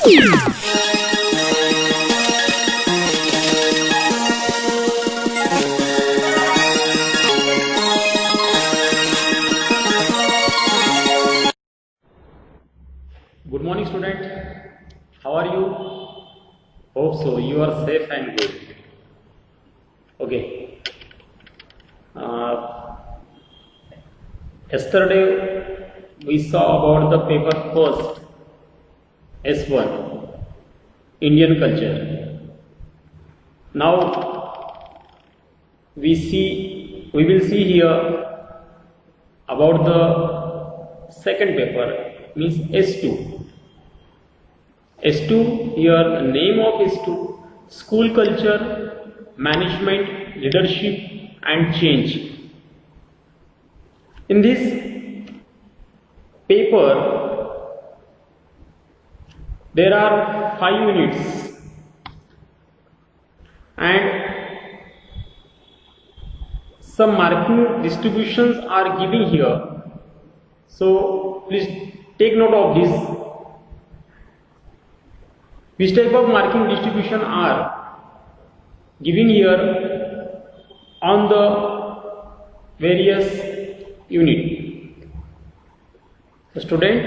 Good morning, student. How are you? Hope so. You are safe and good. Okay. Yesterday we saw about the paper first, S1, Indian culture. Now we will see here about the second paper, means S2. S2, here the name of S2, School Culture, Management, Leadership and Change. In this paper, there are 5 units and some marking distributions are given here. So please take note of this. Which type of marking distribution are given here on the various unit. So student,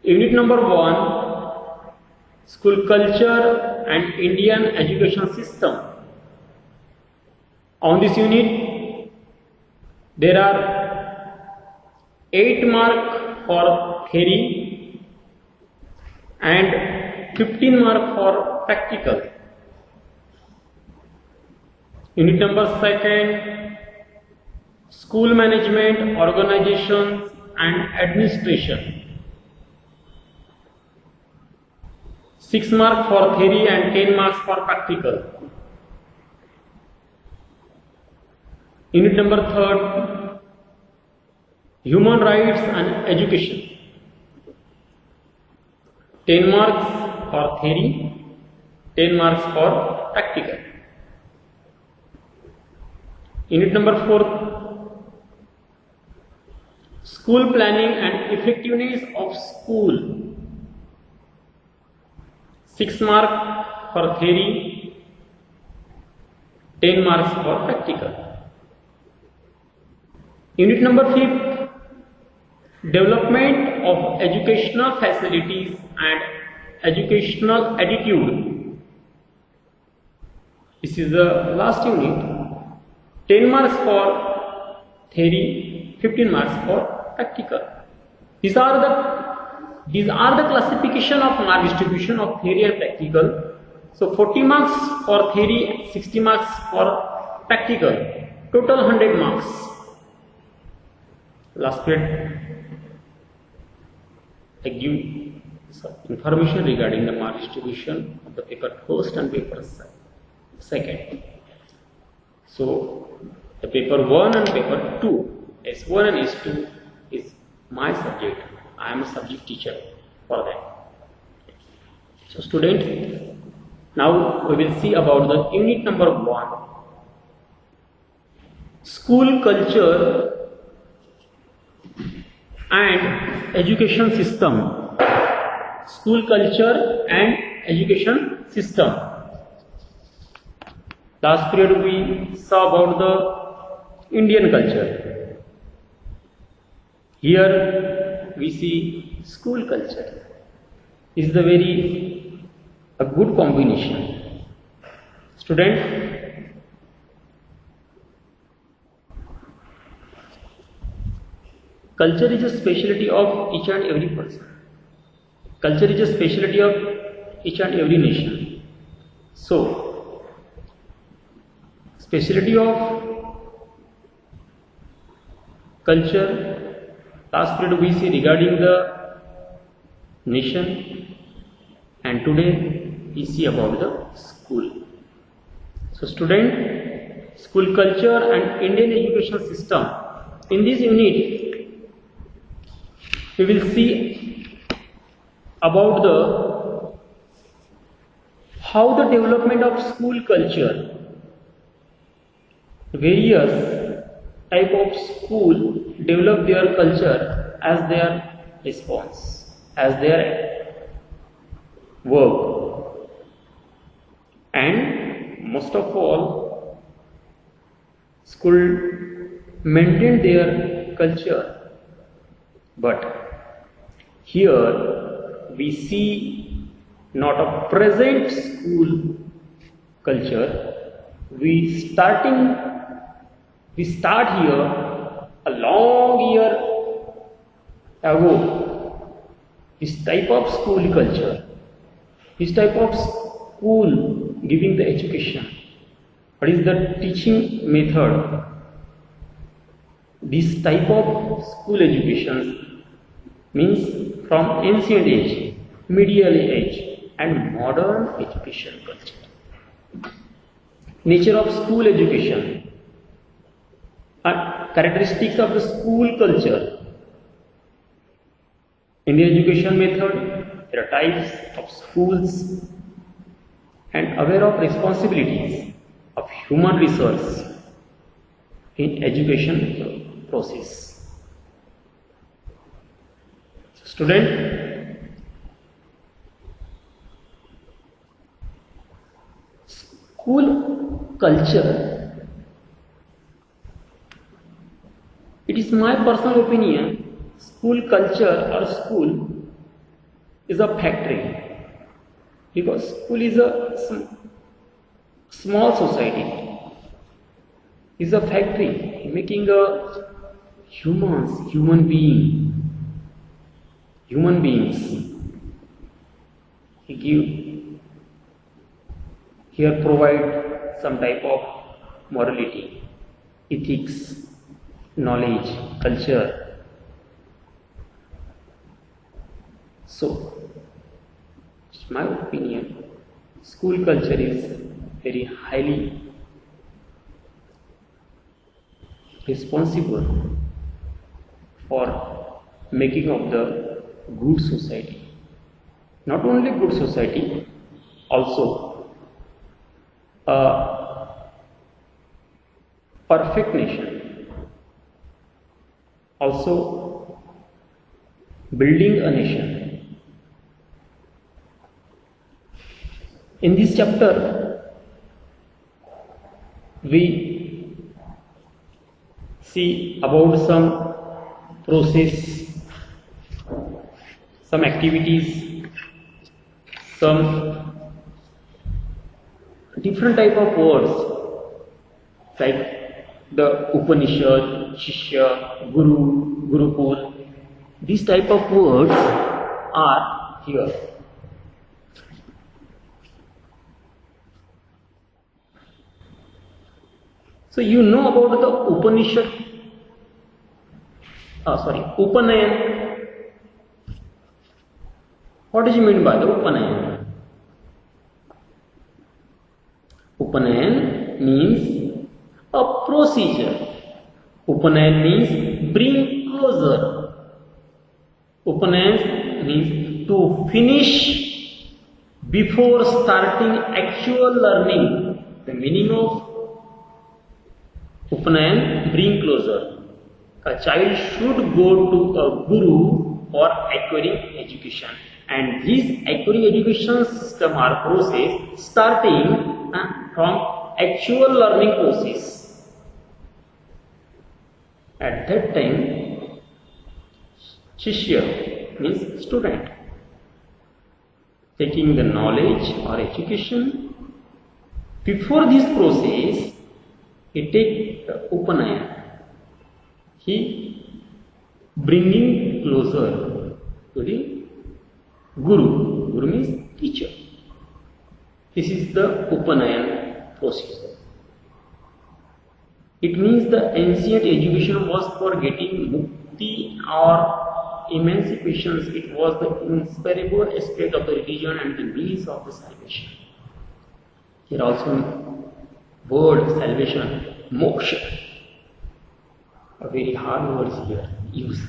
unit number 1, School Culture and Indian Education System. On this unit, there are 8 marks for theory and 15 marks for practical. Unit number 2, School Management, Organizations and Administration. 6 marks for theory and 10 marks for practical. Unit number 3, Human Rights and Education. 10 marks for theory, 10 marks for practical. Unit number 4, School Planning and Effectiveness of School. 6 marks for theory, 10 marks for practical. Unit number 5, Development of Educational Facilities and Educational Attitude. This is the last unit. 10 marks for theory, 15 marks for practical. These are the classification of mark distribution of theory and practical. So 40 marks for theory, 60 marks for practical. Total 100 marks. Last period, I give some information regarding the mark distribution of the paper first and paper second. So the paper 1 and paper 2, S1 and S2 is my subject. I am a subject teacher for that. So student, now we will see about the unit number 1, School Culture and Education System. School Culture and Education System. Last period we saw about the Indian culture. Here we see school culture. Is the a good combination. Student, culture is a specialty of each and every person. Culture is a specialty of each and every nation. So, specialty of culture, last period we see regarding the nation, and today we see about the school. So student, school culture and Indian education system. In this unit, we will see about how the development of school culture, various type of school develop their culture as their response, as their work, and most of all, school maintain their culture. But here we see not a present school culture. We start here a long year ago. This type of school culture, this type of school giving the education. What is the teaching method? This type of school education means from ancient age, medieval age, and modern education culture. Nature of school education and characteristics of the school culture. In the education method, there are types of schools and aware of responsibilities of human resource in education process. Student, school culture, it is my personal opinion, school culture or school is a factory, because school is a small society, is a factory making a human beings. Here provide some type of morality, ethics, knowledge, culture. So, it's my opinion, school culture is very highly responsible for making of the good society. Not only good society, also a perfect nation, also building a nation. In this chapter, we see about some process, some activities, some different type of words like the Upanishad, Shishya, Guru, Gurukul. These type of words are here. So you know about the Upanishad, Upanayan. What do you mean by the Upanayan? Upanayan means a procedure. Upanayan means bring closer. Upanayan means to finish before starting actual learning. The meaning of Upanayan, bring closer. A child should go to a guru for acquiring education, and this acquiring education system or process starting from actual learning process. At that time, Shishya means student, taking the knowledge or education. Before this process, he take the Upanayan. He bringing closer to the Guru. Guru means teacher. This is the Upanayan process. It means the ancient education was for getting mukti or emancipation. It was the inseparable aspect of the religion and the means of the salvation. Here also word salvation, moksha, a very hard words here used.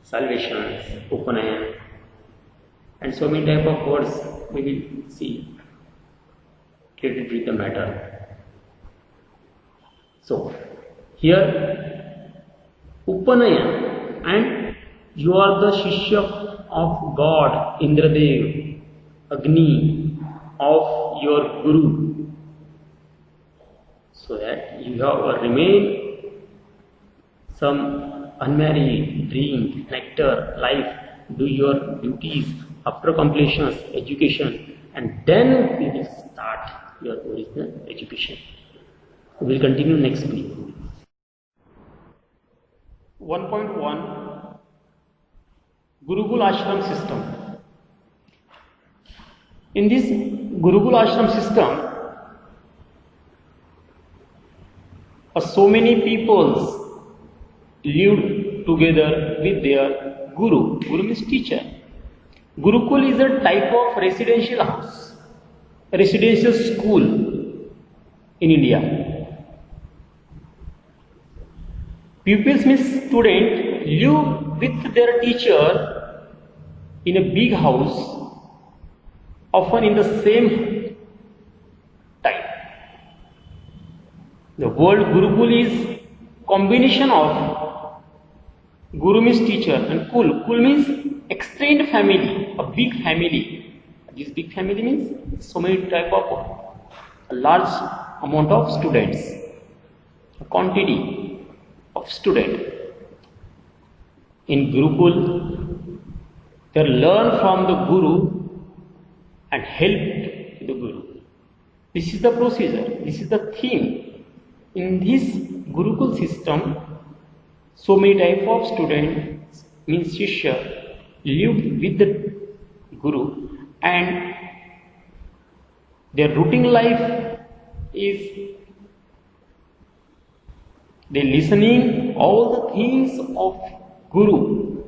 Salvation, Upanayan, and so many type of words we will see related with the matter. So here Upanayan, and you are the Shishya of God, Indradev, Agni of your Guru, so that you have remain some unmarried, drink, nectar, life, do your duties after completion of education, and then we will start your original education. We will continue next week. 1.1 Gurukul Ashram system. In this Gurukul Ashram system, so many peoples lived together with their Guru. Guru means teacher. Gurukul is a type of residential house, a residential school in India. Pupils means student live with their teacher in a big house, often in the same type. The word Gurukul is combination of Guru means teacher and Kul. Kul means extended family, a big family. This big family means so many type of a large amount of students, a quantity of student. In Gurukul, they learn from the Guru and help the Guru. This is the procedure, this is the theme. In this Gurukul system, so many type of students, means Shishya, lived with the Guru, and their routine life is they listening all the things of Guru.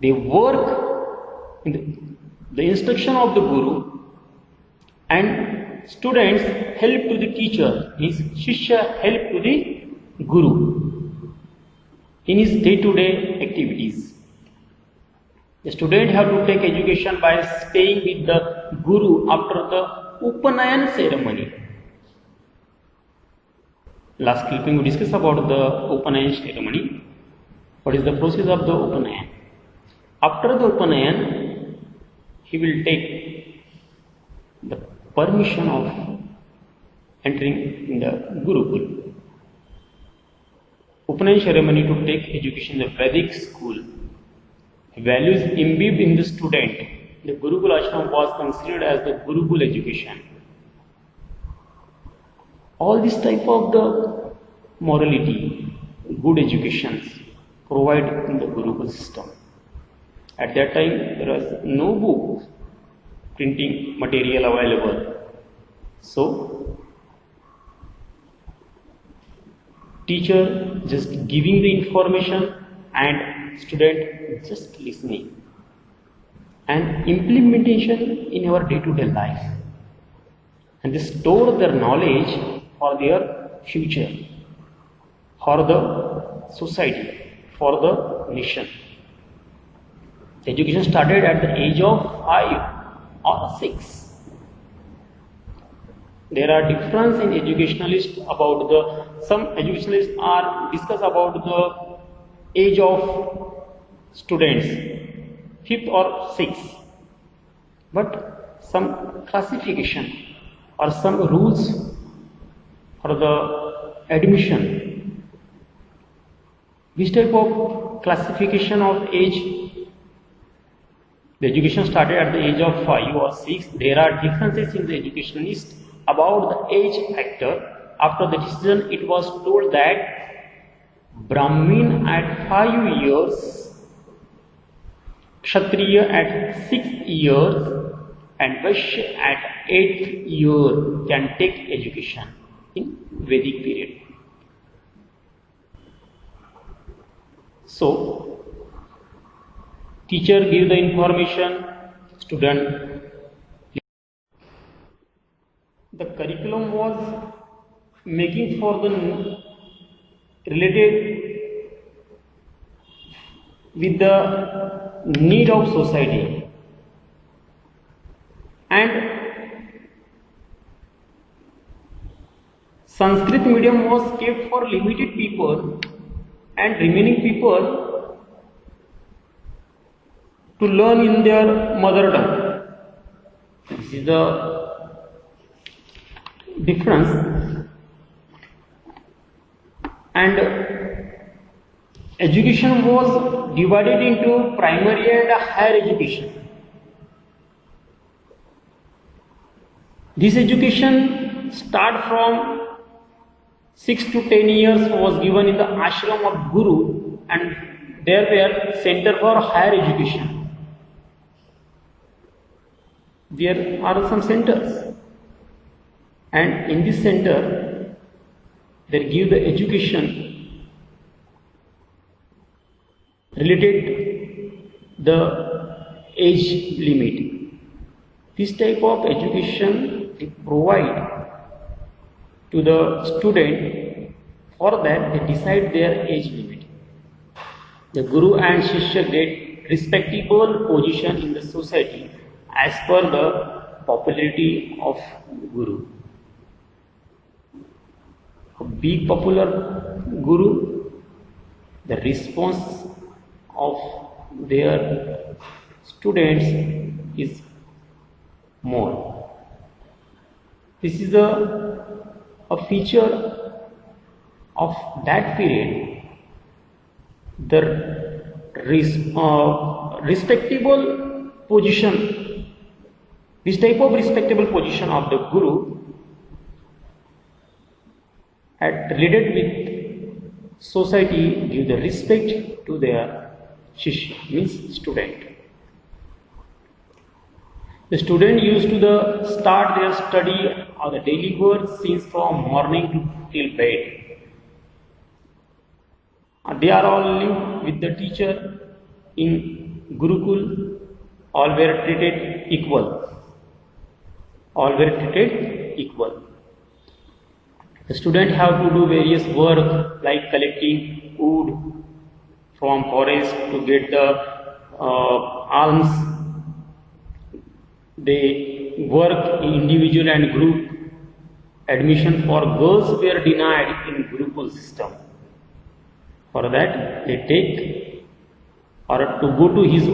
They work in the instruction of the Guru, and students help to the teacher, means Shishya help to the Guru in his day-to-day activities. The student have to take education by staying with the Guru after the Upanayan ceremony. Last clipping we discussed about the Upanayan ceremony. What is the process of the Upanayan? After the Upanayan, he will take the permission of entering in the Gurukul. Upanayan ceremony to take education in the Vedic school. Values imbibed in the student. The Gurukul Ashram was considered as the Gurukul education. All this type of the morality, good educations provided in the Gurukul system. At that time, there was no book printing material available. So, teacher just giving the information and student just listening, and implementation in our day-to-day life, and they store their knowledge for their future, for the society, for the nation. Education started at the age of 5 or 6. There are difference in educationalists about the, some educationalists are discuss about the age of students, 5th or 6th, but some classification or some rules for the admission. Which type of classification of age? The education started at the age of 5 or 6. There are differences in the educationalists about the age factor. After the decision, it was told that Brahmin at 5 years, Kshatriya at 6 years, and Vaishya at 8th year can take education in Vedic period. So, teacher give the information, student. The curriculum was making for the related with the need of society, and Sanskrit medium was kept for limited people, and remaining people to learn in their mother tongue. This is the difference. And education was divided into primary and higher education. This education start from 6 to 10 years was given in the ashram of Guru, and there were center for higher education. There are some centers, and in this center they give the education related the age limit. This type of education they provide to the student. For that they decide their age limit. The Guru and Shishya get respectable position in the society as per the popularity of Guru. A big popular Guru, the response of their students is more. This is a feature of that period. The respectable position, this type of respectable position of the Guru had related with society, give the respect to their Shishya, means student. The student used to start their study or the daily work since from morning to till bed. They are all live with the teacher in Gurukul. All were treated equal. All were treated equal. The student have to do various work like collecting wood from forest to get the alms. They work in individual and group. Admission for girls were denied in Gurukul system. For that they take or to go to his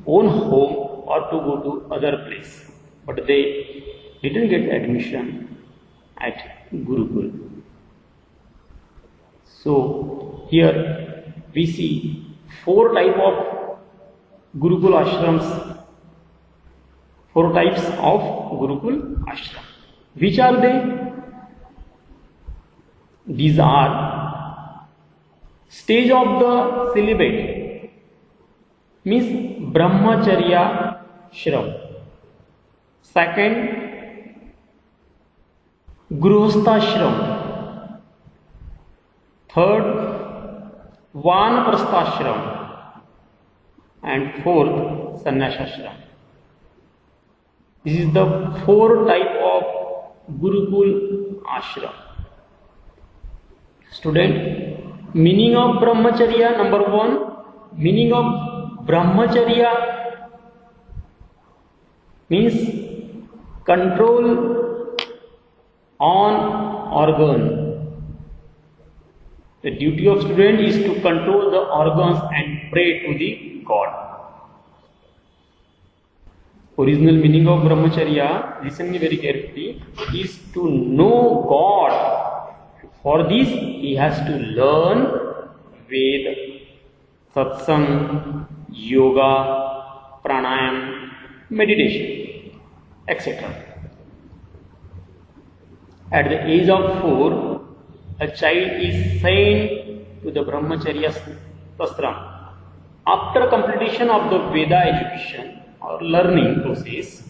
own home or to go to other place. But they didn't get admission at Gurukul. So here we see 4 types of Gurukul ashrams. 4 types of Gurukul ashram. Which are they? These are stage of the celibate, means Brahmacharya Shram. Second, Gruhasthashram. Third, Vanaprasthashram. And fourth, Sannyasashram. This is the 4 type of Gurukul ashram. Student, meaning of Brahmacharya, number 1, meaning of Brahmacharya means control on organ. The duty of student is to control the organs and pray to the God. Original meaning of Brahmacharya, listen me very carefully, is to know God. For this, he has to learn Ved, Satsang, Yoga, Pranayam, meditation, etc. At the age of 4, a child is sent to the Brahmacharya ashram. After completion of the Veda education or learning process,